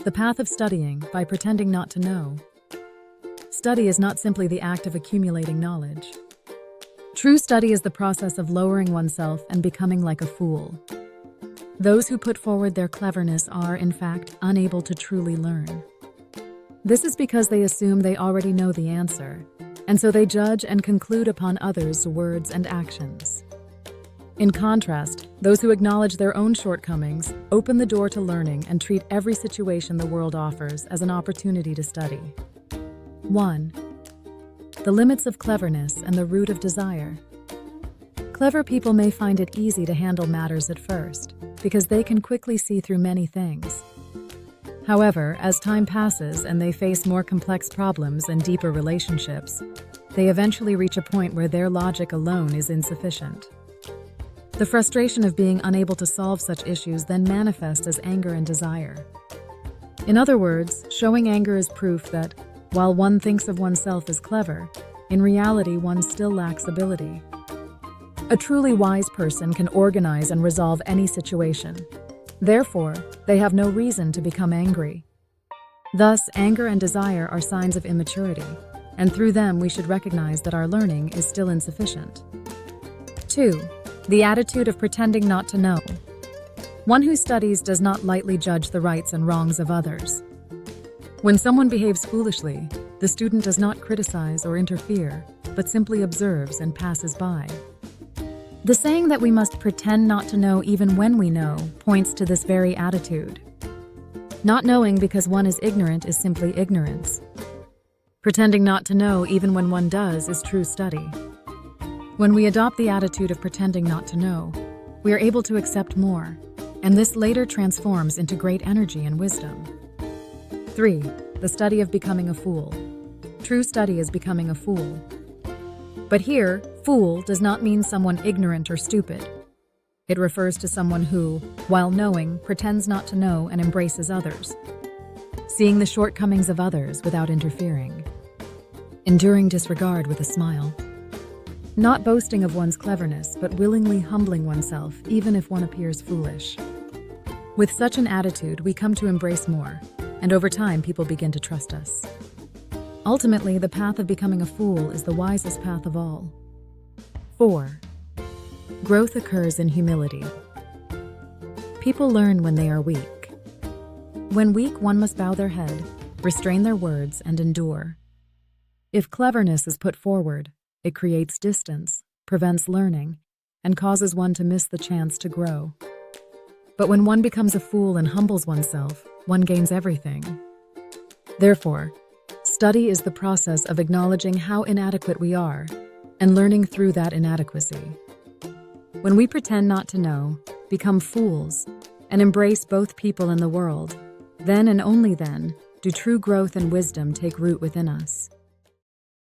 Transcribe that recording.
The path of studying by pretending not to know. Study is not simply the act of accumulating knowledge. True study is the process of lowering oneself and becoming like a fool. Those who put forward their cleverness are, in fact, unable to truly learn. This is because they assume they already know the answer, and so they judge and conclude upon others' words and actions. In contrast, those who acknowledge their own shortcomings open the door to learning and treat every situation the world offers as an opportunity to study. 1. The limits of cleverness and the root of desire. Clever people may find it easy to handle matters at first, because they can quickly see through many things. However, as time passes and they face more complex problems and deeper relationships, they eventually reach a point where their logic alone is insufficient. The frustration of being unable to solve such issues then manifests as anger and desire. In other words, showing anger is proof that, while one thinks of oneself as clever, in reality one still lacks ability. A truly wise person can organize and resolve any situation. Therefore, they have no reason to become angry. Thus, anger and desire are signs of immaturity, and through them we should recognize that our learning is still insufficient. 2. The attitude of pretending not to know. One who studies does not lightly judge the rights and wrongs of others. When someone behaves foolishly, the student does not criticize or interfere, but simply observes and passes by. The saying that we must pretend not to know even when we know points to this very attitude. Not knowing because one is ignorant is simply ignorance. Pretending not to know even when one does is true study. When we adopt the attitude of pretending not to know, we are able to accept more, and this later transforms into great energy and wisdom. 3. The study of becoming a fool. True study is becoming a fool. But here, fool does not mean someone ignorant or stupid. It refers to someone who, while knowing, pretends not to know and embraces others. Seeing the shortcomings of others without interfering. Enduring disregard with a smile. Not boasting of one's cleverness, but willingly humbling oneself even if one appears foolish. With such an attitude, we come to embrace more, and over time people begin to trust us. Ultimately, the path of becoming a fool is the wisest path of all. 4. Growth occurs in humility. People learn when they are weak. When weak, one must bow their head, restrain their words, and endure. If cleverness is put forward, it creates distance, prevents learning, and causes one to miss the chance to grow. But when one becomes a fool and humbles oneself, one gains everything. Therefore, study is the process of acknowledging how inadequate we are and learning through that inadequacy. When we pretend not to know, become fools, and embrace both people and the world, then and only then do true growth and wisdom take root within us.